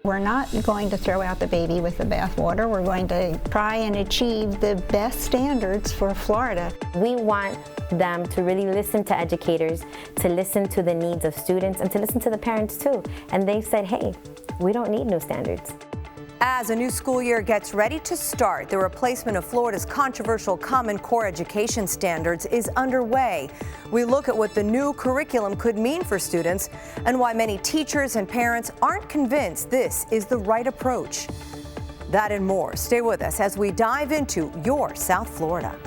We're not going to throw out the baby with the bathwater. We're going to try and achieve the best standards for Florida. We want them to really listen to educators, to listen to the needs of students, and to listen to the parents too. And they said, hey, we don't need new standards. As a new school year gets ready to start, the replacement of Florida's controversial Common Core education standards is underway. We look at what the new curriculum could mean for students and why many teachers and parents aren't convinced this is the right approach. That and more. Stay with us as we dive into your South Florida.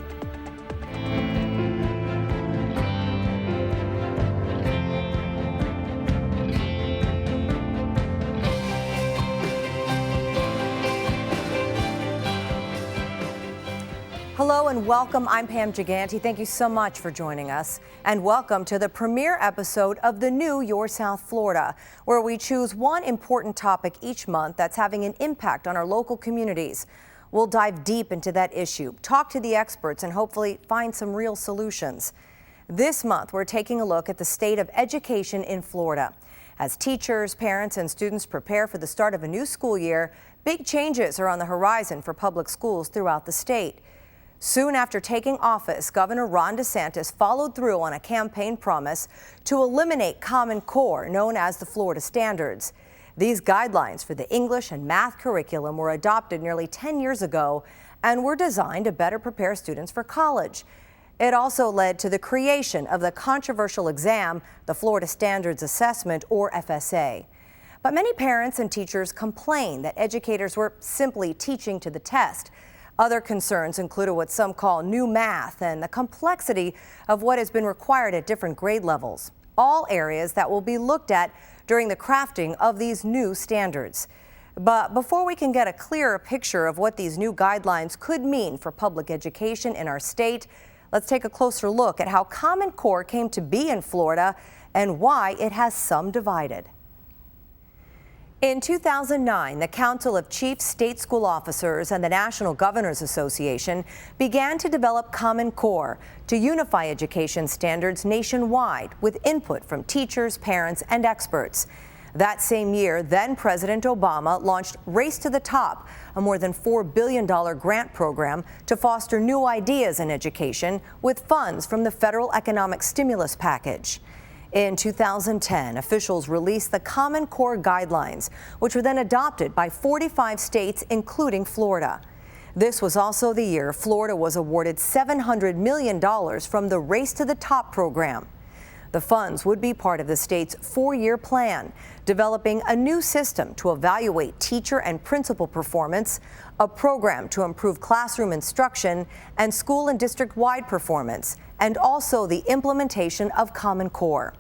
Hello and welcome. I'm Pam Giganti. Thank you so much for joining us. And welcome to the premiere episode of the new Your South Florida, where we choose one important topic each month that's having an impact on our local communities. We'll dive deep into that issue, talk to the experts, and hopefully find some real solutions. This month, we're taking a look at the state of education in Florida. As teachers, parents, and students prepare for the start of a new school year, big changes are on the horizon for public schools throughout the state. Soon after taking office, Governor Ron DeSantis followed through on a campaign promise to eliminate Common Core, known as the Florida Standards. These guidelines for the English and math curriculum were adopted nearly 10 years ago and were designed to better prepare students for college. It also led to the creation of the controversial exam, the Florida Standards Assessment, or FSA. But many parents and teachers complain that educators were simply teaching to the test. Other concerns included what some call new math and the complexity of what has been required at different grade levels, all areas that will be looked at during the crafting of these new standards. But before we can get a clearer picture of what these new guidelines could mean for public education in our state, let's take a closer look at how Common Core came to be in Florida and why it has some divided. In 2009, the Council of Chief State School Officers and the National Governors Association began to develop Common Core to unify education standards nationwide with input from teachers, parents, and experts. That same year, then President Obama launched Race to the Top, a more than $4 billion grant program to foster new ideas in education with funds from the federal economic stimulus package. In 2010, officials released the Common Core guidelines, which were then adopted by 45 states, including Florida. This was also the year Florida was awarded $700 million from the Race to the Top program. The funds would be part of the state's four-year plan, developing a new system to evaluate teacher and principal performance, a program to improve classroom instruction and school and district-wide performance, and also the implementation of Common Core.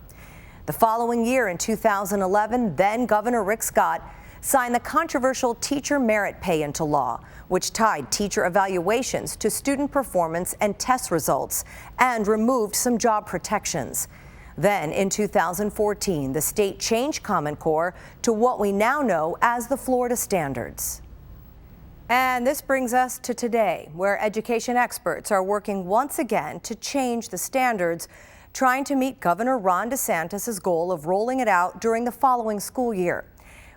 The following year, in 2011, then Governor Rick Scott signed the controversial teacher merit pay into law, which tied teacher evaluations to student performance and test results and removed some job protections. Then, in 2014, the state changed Common Core to what we now know as the Florida Standards. And this brings us to today, where education experts are working once again to change the standards, trying to meet Governor Ron DeSantis' goal of rolling it out during the following school year.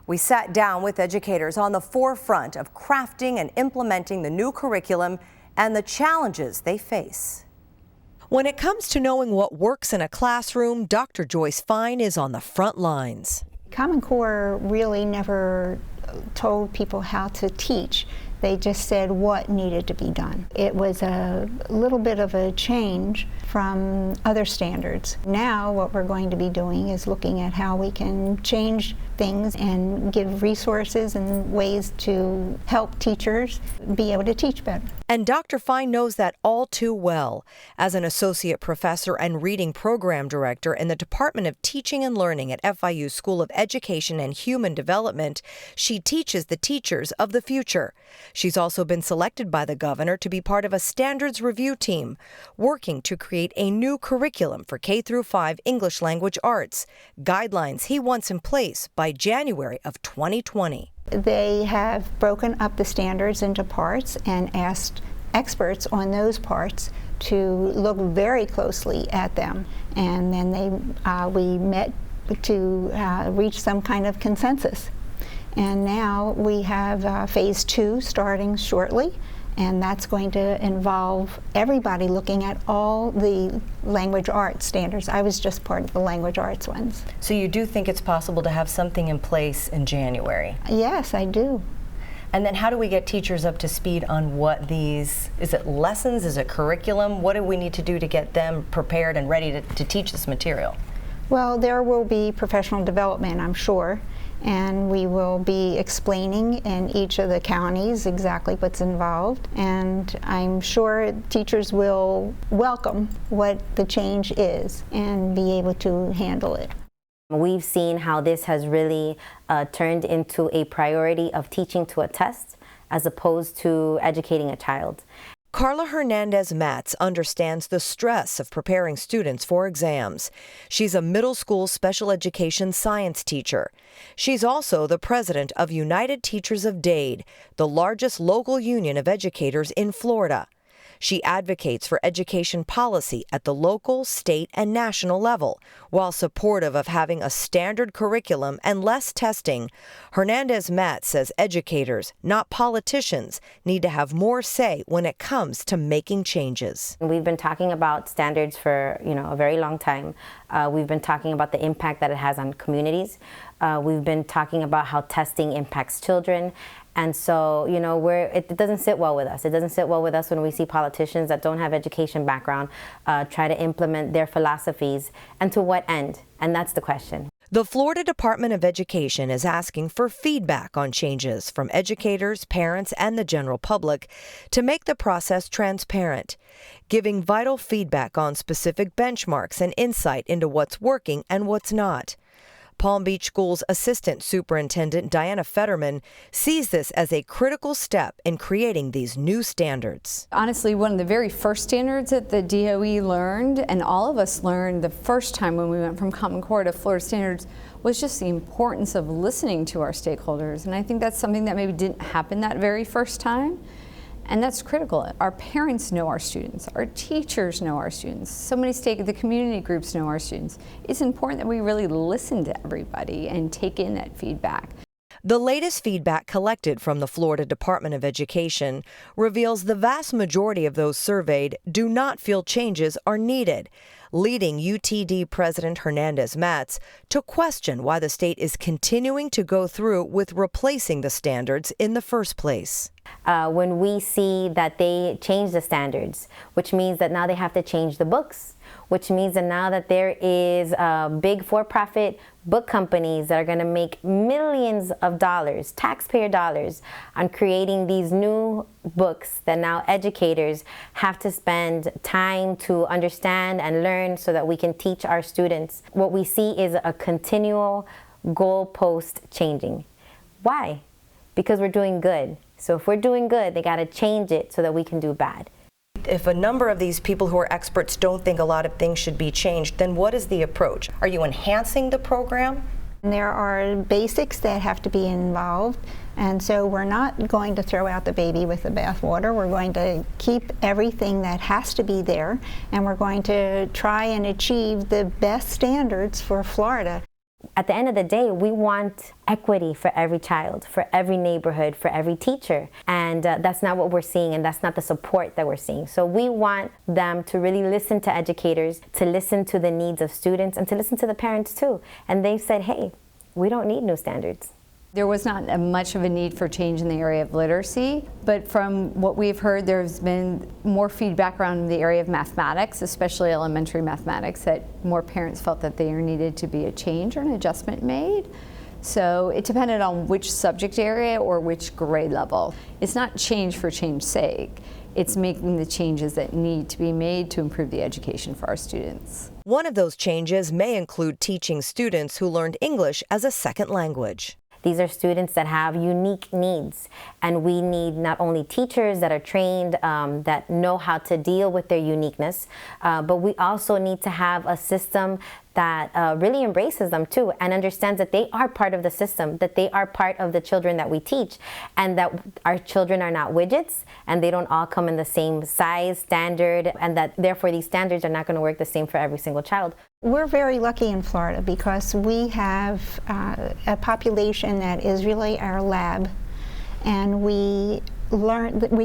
We sat down with educators on the forefront of crafting and implementing the new curriculum and the challenges they face. When it comes to knowing what works in a classroom, Dr. Joyce Fine is on the front lines. Common Core really never told people how to teach. They just said what needed to be done. It was a little bit of a change from other standards. Now what we're going to be doing is looking at how we can change things and give resources and ways to help teachers be able to teach better. And Dr. Fine knows that all too well. As an associate professor and reading program director in the Department of Teaching and Learning at FIU School of Education and Human Development, she teaches the teachers of the future. She's also been selected by the governor to be part of a standards review team, working to create a new curriculum for K-5 English language arts, guidelines he wants in place by January of 2020. They have broken up the standards into parts and asked experts on those parts to look very closely at them. And then we met to reach some kind of consensus. And now we have phase 2 starting shortly, and that's going to involve everybody looking at all the language arts standards. I was just part of the language arts ones. So you do think it's possible to have something in place in January? Yes, I do. And then how do we get teachers up to speed on what these, is it lessons, is it curriculum? What do we need to do to get them prepared and ready to teach this material? Well, there will be professional development, I'm sure, and we will be explaining in each of the counties exactly what's involved, and I'm sure teachers will welcome what the change is and be able to handle it. We've seen how this has really turned into a priority of teaching to a test as opposed to educating a child. Karla Hernandez-Mats understands the stress of preparing students for exams. She's a middle school special education science teacher. She's also the president of United Teachers of Dade, the largest local union of educators in Florida. She advocates for education policy at the local, state, and national level. While supportive of having a standard curriculum and less testing, Hernandez-Mats says educators, not politicians, need to have more say when it comes to making changes. We've been talking about standards for a very long time. We've been talking about the impact that it has on communities. We've been talking about how testing impacts children. And so, it doesn't sit well with us. It doesn't sit well with us when we see politicians that don't have education background try to implement their philosophies. And to what end? And that's the question. The Florida Department of Education is asking for feedback on changes from educators, parents, and the general public to make the process transparent, giving vital feedback on specific benchmarks and insight into what's working and what's not. Palm Beach Schools Assistant Superintendent Diana Fedderman sees this as a critical step in creating these new standards. Honestly, one of the very first standards that the DOE learned, and all of us learned the first time when we went from Common Core to Florida Standards, was just the importance of listening to our stakeholders. And I think that's something that maybe didn't happen that very first time. And that's critical. Our parents know our students. Our teachers know our students. So many the community groups know our students. It's important that we really listen to everybody and take in that feedback. The latest feedback collected from the Florida Department of Education reveals the vast majority of those surveyed do not feel changes are needed, leading UTD President Hernandez-Mats to question why the state is continuing to go through with replacing the standards in the first place. When we see that they change the standards, which means that now they have to change the books, which means that now that there is big for-profit book companies that are going to make millions of dollars, taxpayer dollars, on creating these new books that now educators have to spend time to understand and learn so that we can teach our students. What we see is a continual goalpost changing. Why? Because we're doing good. So if we're doing good, they got to change it so that we can do bad. If a number of these people who are experts don't think a lot of things should be changed, then what is the approach? Are you enhancing the program? There are basics that have to be involved, and so we're not going to throw out the baby with the bathwater. We're going to keep everything that has to be there, and we're going to try and achieve the best standards for Florida. At the end of the day, we want equity for every child, for every neighborhood, for every teacher. And that's not what we're seeing, and that's not the support that we're seeing. So we want them to really listen to educators, to listen to the needs of students, and to listen to the parents too. And they've said, hey, we don't need new standards. There was not much of a need for change in the area of literacy, but from what we've heard, there's been more feedback around the area of mathematics, especially elementary mathematics, that more parents felt that there needed to be a change or an adjustment made. So it depended on which subject area or which grade level. It's not change for change's sake. It's making the changes that need to be made to improve the education for our students. One of those changes may include teaching students who learned English as a second language. These are students that have unique needs, and we need not only teachers that are trained, that know how to deal with their uniqueness, but we also need to have a system that really embraces them too, and understands that they are part of the system, that they are part of the children that we teach, and that our children are not widgets, and they don't all come in the same size, standard, and that therefore these standards are not going to work the same for every single child. We're very lucky in Florida because we have a population that is really our lab, and we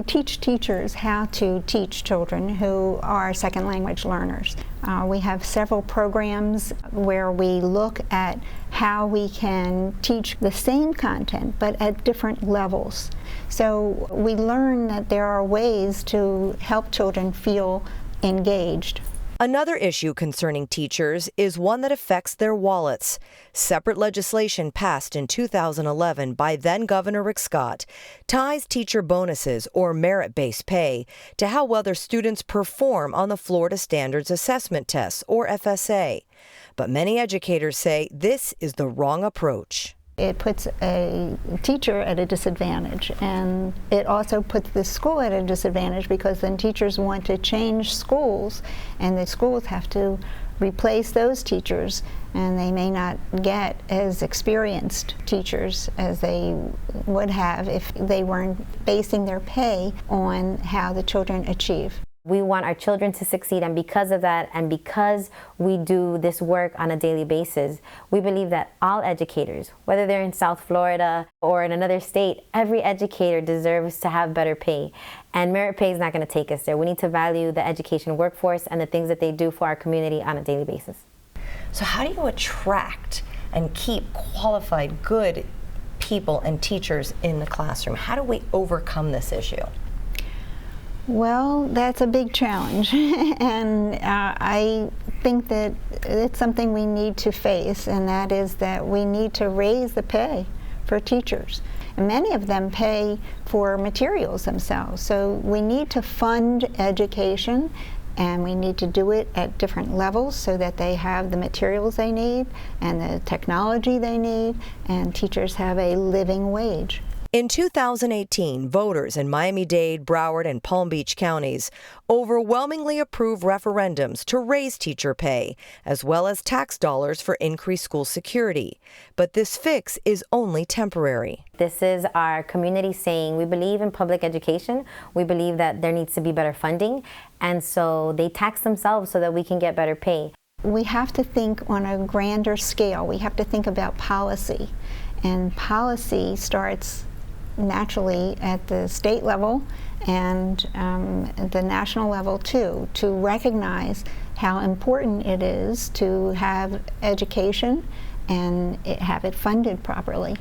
teach teachers how to teach children who are second language learners. We have several programs where we look at how we can teach the same content but at different levels. So we learn that there are ways to help children feel engaged. Another issue concerning teachers is one that affects their wallets. Separate legislation passed in 2011 by then-Governor Rick Scott ties teacher bonuses or merit-based pay to how well their students perform on the Florida Standards Assessment Tests, or FSA. But many educators say this is the wrong approach. It puts a teacher at a disadvantage, and it also puts the school at a disadvantage because then teachers want to change schools, and the schools have to replace those teachers, and they may not get as experienced teachers as they would have if they weren't basing their pay on how the children achieve. We want our children to succeed, and because of that, and because we do this work on a daily basis, we believe that all educators, whether they're in South Florida or in another state, every educator deserves to have better pay. And merit pay is not going to take us there. We need to value the education workforce and the things that they do for our community on a daily basis. So how do you attract and keep qualified, good people and teachers in the classroom? How do we overcome this issue? Well, that's a big challenge, and I think that it's something we need to face, and that is that we need to raise the pay for teachers. And many of them pay for materials themselves, so we need to fund education, and we need to do it at different levels so that they have the materials they need and the technology they need, and teachers have a living wage. In 2018, voters in Miami-Dade, Broward, and Palm Beach counties overwhelmingly approved referendums to raise teacher pay, as well as tax dollars for increased school security. But this fix is only temporary. This is our community saying we believe in public education. We believe that there needs to be better funding, and so they tax themselves so that we can get better pay. We have to think on a grander scale. We have to think about policy, and policy starts naturally at the state level and the national level too, to recognize how important it is to have education and have it funded properly.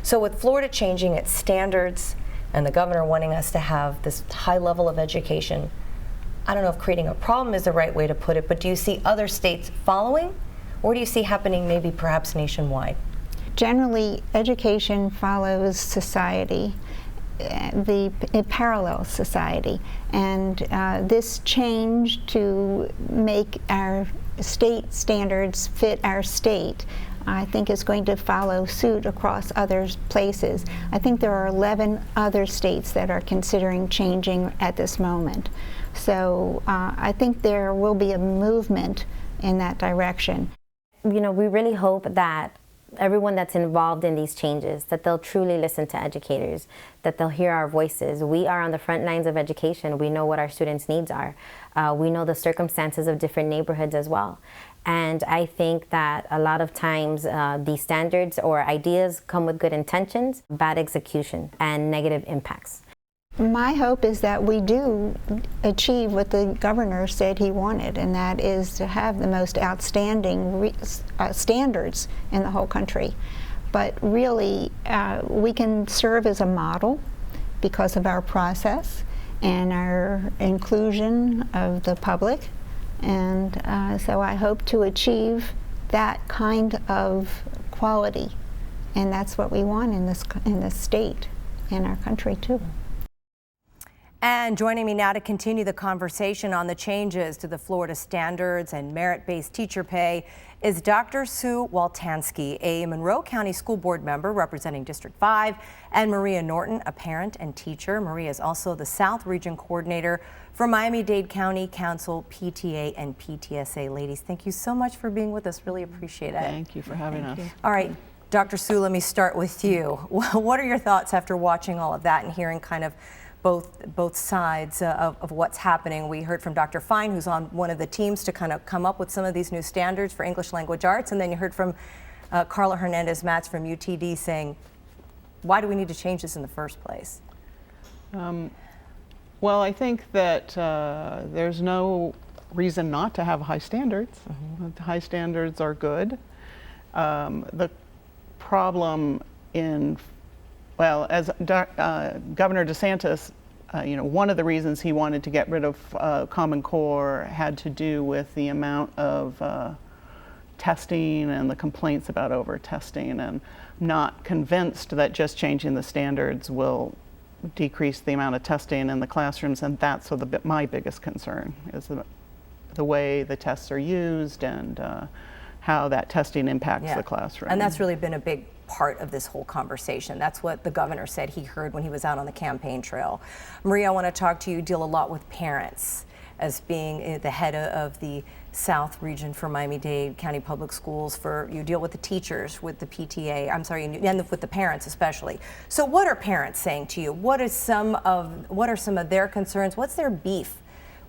So with Florida changing its standards and the governor wanting us to have this high level of education, I don't know if creating a problem is the right way to put it, but do you see other states following, or do you see happening maybe perhaps nationwide? Generally, education follows society, it parallels society, and this change to make our state standards fit our state, I think is going to follow suit across other places. I think there are 11 other states that are considering changing at this moment. So I think there will be a movement in that direction. You know, we really hope that everyone that's involved in these changes, that they'll truly listen to educators, that they'll hear our voices. We are on the front lines of education. We know what our students' needs are. We know the circumstances of different neighborhoods as well. And I think that a lot of times these standards or ideas come with good intentions, bad execution, and negative impacts. My hope is that we do achieve what the governor said he wanted, and that is to have the most outstanding standards in the whole country. But really, we can serve as a model because of our process and our inclusion of the public. And so I hope to achieve that kind of quality, and that's what we want in this state, in our country too. And joining me now to continue the conversation on the changes to the Florida standards and merit-based teacher pay is Dr. Sue Woltanski, a Monroe County School Board member representing District 5, and Maria Norton, a parent and teacher. Maria is also the South Region Coordinator for Miami-Dade County Council, PTA and PTSA. Ladies, thank you so much for being with us. Really appreciate it. Thank you for having us. All right, Dr. Sue, let me start with you. What are your thoughts after watching all of that and hearing kind of both sides of what's happening? We heard from Dr. Fine, who's on one of the teams to kind of come up with some of these new standards for English language arts, and then you heard from Karla Hernandez-Mats from UTD saying, why do we need to change this in the first place? Well, I think that there's no reason not to have high standards. High standards are good. The problem as Governor DeSantis, one of the reasons he wanted to get rid of Common Core had to do with the amount of testing and the complaints about over-testing, and not convinced that just changing the standards will decrease the amount of testing in the classrooms, and that's my biggest concern is the way the tests are used and how that testing impacts the classroom. And that's really been a big part of this whole conversation. That's what the governor said he heard when he was out on the campaign trail. Maria, I want to talk to you. You deal a lot with parents as being the head of the South Region for Miami-Dade County Public Schools. You deal with the teachers, with the PTA, and with the parents especially. So what are parents saying to you? What are some of their concerns? What's their beef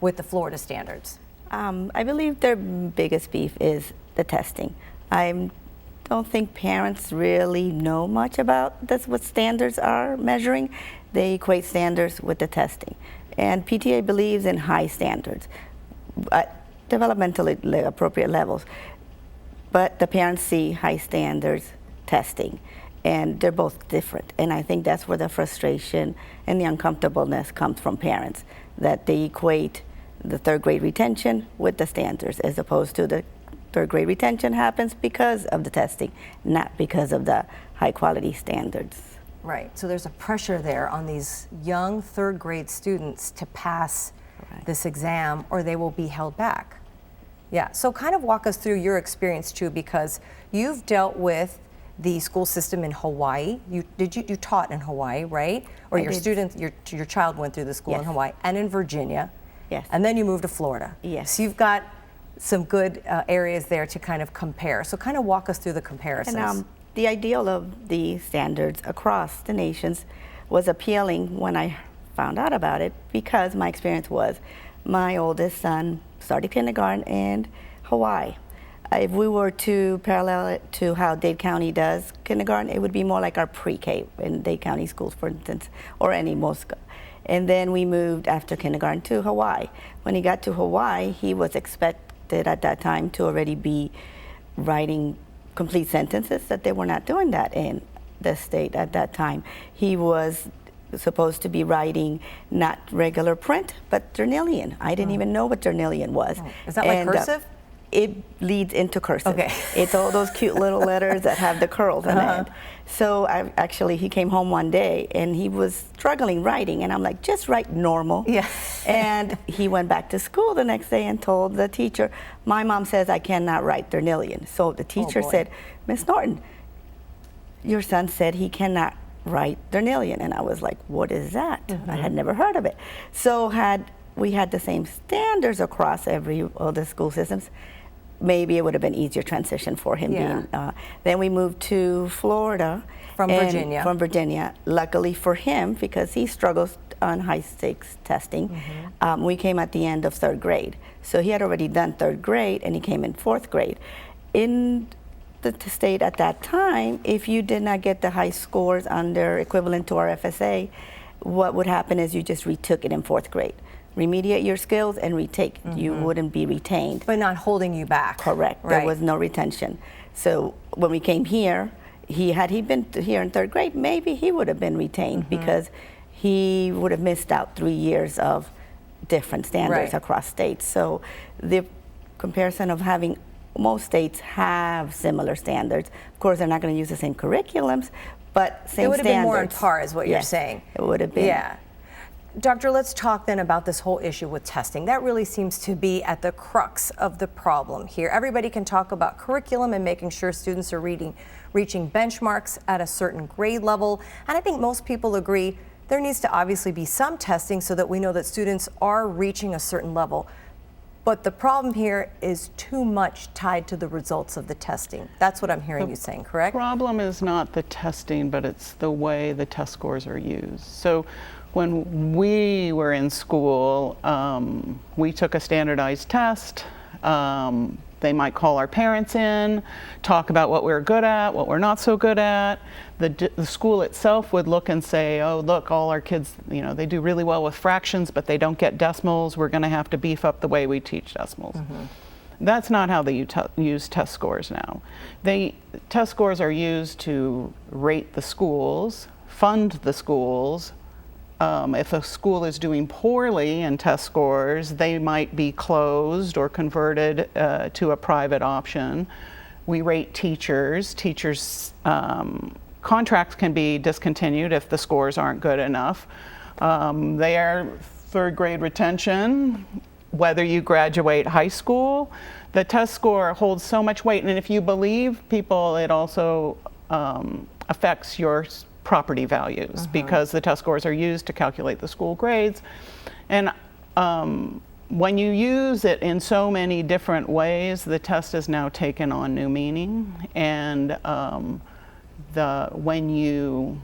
with the Florida standards? I believe their biggest beef is the testing. I don't think parents really know much about what standards are measuring. They equate standards with the testing. And PTA believes in high standards at developmentally appropriate levels. But the parents see high standards testing, and they're both different. And I think that's where the frustration and the uncomfortableness comes from parents, that they equate the third grade retention with the standards, as opposed to the third grade retention happens because of the testing, not because of the high quality standards. Right, so there's a pressure there on these young third grade students to pass this exam or they will be held back. Yeah, so kind of walk us through your experience too, because you've dealt with the school system in Hawaii. You taught in Hawaii, right? Or your child went through the school in Hawaii, and in Virginia. Yes. And then you moved to Florida. Yes. So you've got some good areas there to kind of compare. So kind of walk us through the comparisons. And the ideal of the standards across the nations was appealing when I found out about it, because my experience was my oldest son started kindergarten in Hawaii. If we were to parallel it to how Dade County does kindergarten, it would be more like our pre-K in Dade County schools, for instance, or any most. And then we moved after kindergarten to Hawaii. When he got to Hawaii, he was expected at that time to already be writing complete sentences, that they were not doing that in the state at that time. He was supposed to be writing not regular print, but Dernillion. I didn't even know what Dernillion was. Is that like cursive? It leads into cursive. Okay. It's all those cute little letters that have the curls in it. So he came home one day and he was struggling writing, and I'm like, just write normal. Yeah. And he went back to school the next day and told the teacher, my mom says I cannot write Dernillion. So the teacher said, Miss Norton, your son said he cannot write Dernillion. And I was like, what is that? I had never heard of it. So we had the same standards across all the school systems, maybe it would have been easier transition for him. Then we moved to Florida. From Virginia. Luckily for him, because he struggles on high stakes testing, we came at the end of third grade. So he had already done third grade and he came in fourth grade. In the state at that time, if you did not get the high scores under equivalent to our FSA, what would happen is you just retook it in fourth grade. Remediate your skills and retake. You wouldn't be retained. But not holding you back. Correct. There was no retention. So when we came here, had he been here in third grade, maybe he would have been retained, because he would have missed out 3 years of different standards across states. So the comparison of having most states have similar standards. Of course, they're not going to use the same curriculums, but same standards. It would have been more on par, is what you're saying. It would have been. Yeah. Doctor, let's talk then about this whole issue with testing. That really seems to be at the crux of the problem here. Everybody can talk about curriculum and making sure students are reaching benchmarks at a certain grade level. And I think most people agree there needs to obviously be some testing so that we know that students are reaching a certain level. But the problem here is too much tied to the results of the testing. That's what I'm hearing you saying, correct? The problem is not the testing, but it's the way the test scores are used. So when we were in school, we took a standardized test. They might call our parents in, talk about what we're good at, what we're not so good at. The school itself would look and say, oh, look, all our kids, you know, they do really well with fractions, but they don't get decimals. We're going to have to beef up the way we teach decimals. That's not how they use test scores now. Test scores are used to rate the schools, fund the schools. If a school is doing poorly in test scores, they might be closed or converted to a private option. We rate teachers. Teachers' contracts can be discontinued if the scores aren't good enough. They are third grade retention, whether you graduate high school. The test score holds so much weight, and if you believe people, it also affects your property values because the test scores are used to calculate the school grades. And when you use it in so many different ways, the test has now taken on new meaning. And when you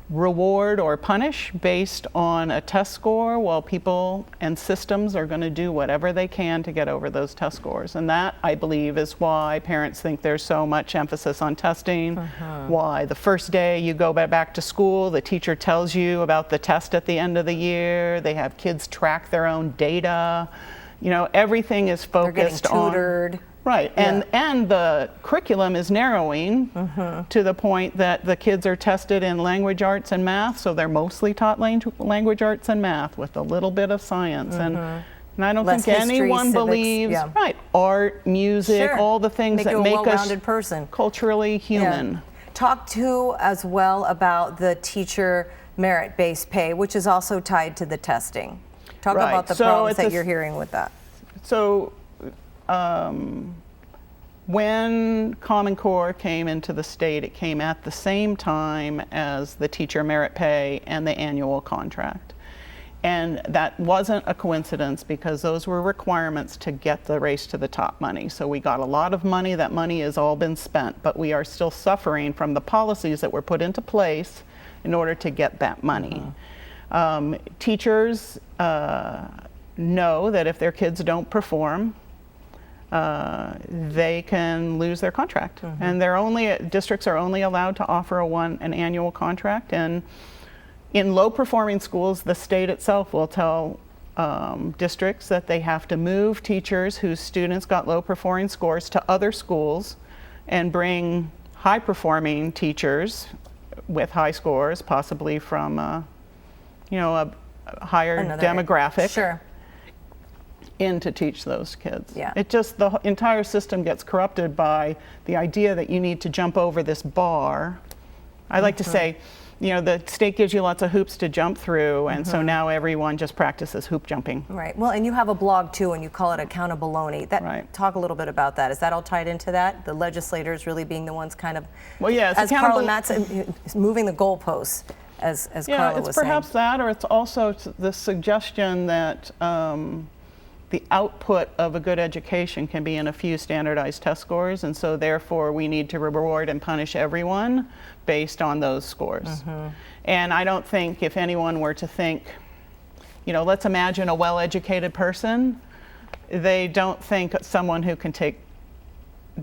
reward or punish based on a test score, well, people and systems are going to do whatever they can to get over those test scores. And that, I believe, is why parents think there's so much emphasis on testing, why the first day you go back to school, the teacher tells you about the test at the end of the year. They have kids track their own data. You know, everything is focused on... They're getting tutored. Right, and the curriculum is narrowing to the point that the kids are tested in language arts and math, so they're mostly taught language arts and math with a little bit of science. And I don't think anyone believes, art, music, all the things that make us culturally human. Talk too as well about the teacher merit-based pay, which is also tied to the testing. Talk about the problems that you're hearing with that. So. When Common Core came into the state, it came at the same time as the teacher merit pay and the annual contract. And that wasn't a coincidence because those were requirements to get the race to the top money. So we got a lot of money. That money has all been spent, but we are still suffering from the policies that were put into place in order to get that money. Teachers know that if their kids don't perform, they can lose their contract, and districts are only allowed to offer an annual contract. And in low-performing schools, the state itself will tell districts that they have to move teachers whose students got low-performing scores to other schools, and bring high-performing teachers with high scores, possibly from a higher demographic. In to teach those kids. The entire system gets corrupted by the idea that you need to jump over this bar. I like to say, the state gives you lots of hoops to jump through, and so now everyone just practices hoop jumping. Right. Well, and you have a blog too, and you call it Accountability. Talk a little bit about that. Is that all tied into that? The legislators really being the ones kind of, as Karla Hernandez moving the goalposts, as Karla was saying. It's perhaps that, or it's also the suggestion that the output of a good education can be in a few standardized test scores, and so therefore we need to reward and punish everyone based on those scores. And I don't think if anyone were to think, let's imagine a well-educated person, they don't think someone who can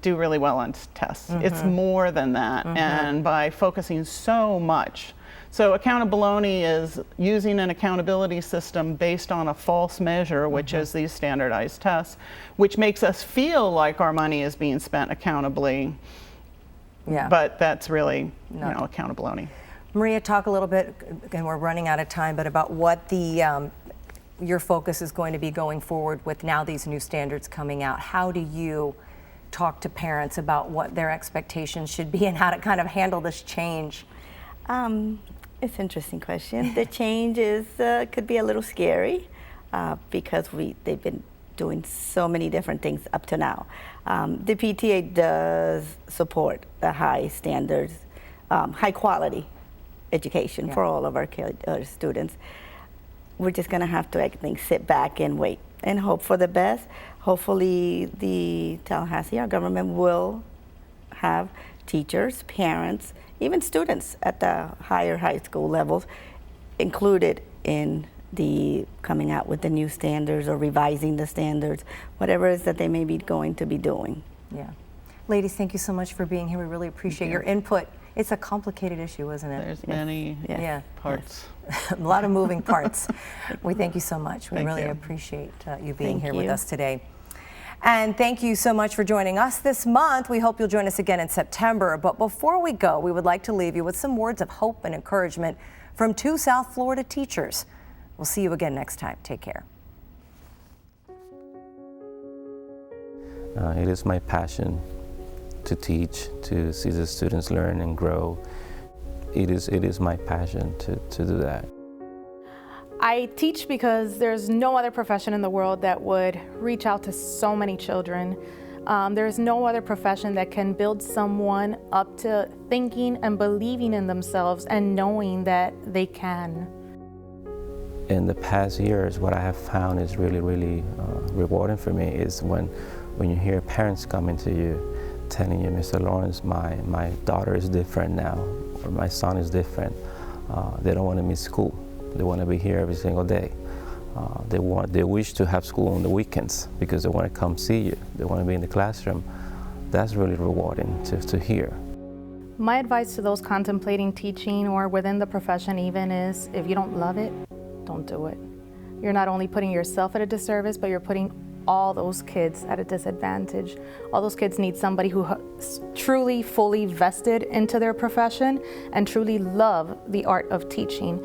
do really well on tests. It's more than that, and by focusing so much. So accountability is using an accountability system based on a false measure, which is these standardized tests, which makes us feel like our money is being spent accountably. But that's really, accountability. Maria, talk a little bit, and we're running out of time, but about what your focus is going to be going forward with now these new standards coming out. How do you talk to parents about what their expectations should be and how to kind of handle this change? It's an interesting question. The change is could be a little scary because they've been doing so many different things up to now. The PTA does support the high standards, high quality education for all of our students. We're just going to have to, I think, sit back and wait and hope for the best. Hopefully the Tallahassee, our government, will have teachers, parents, even students at the higher high school levels included in the coming out with the new standards or revising the standards, whatever it is that they may be going to be doing. Yeah. Ladies, thank you so much for being here. We really appreciate your input. It's a complicated issue, isn't it? There's many parts. A lot of moving parts. We thank you so much. We really you. appreciate you being here with us today. And thank you so much for joining us this month. We hope you'll join us again in September. But before we go, we would like to leave you with some words of hope and encouragement from 2 South Florida teachers. We'll see you again next time. Take care. It is my passion to teach, to see the students learn and grow. It is my passion to do that. I teach because there's no other profession in the world that would reach out to so many children. There's no other profession that can build someone up to thinking and believing in themselves and knowing that they can. In the past years, what I have found is really rewarding for me is when you hear parents coming to you telling you, Mr. Lawrence, my daughter is different now, or my son is different. They don't want to miss school. They want to be here every single day. They wish to have school on the weekends because they want to come see you. They want to be in the classroom. That's really rewarding to hear. My advice to those contemplating teaching or within the profession even is, if you don't love it, don't do it. You're not only putting yourself at a disservice, but you're putting all those kids at a disadvantage. All those kids need somebody who is truly, fully vested into their profession and truly love the art of teaching.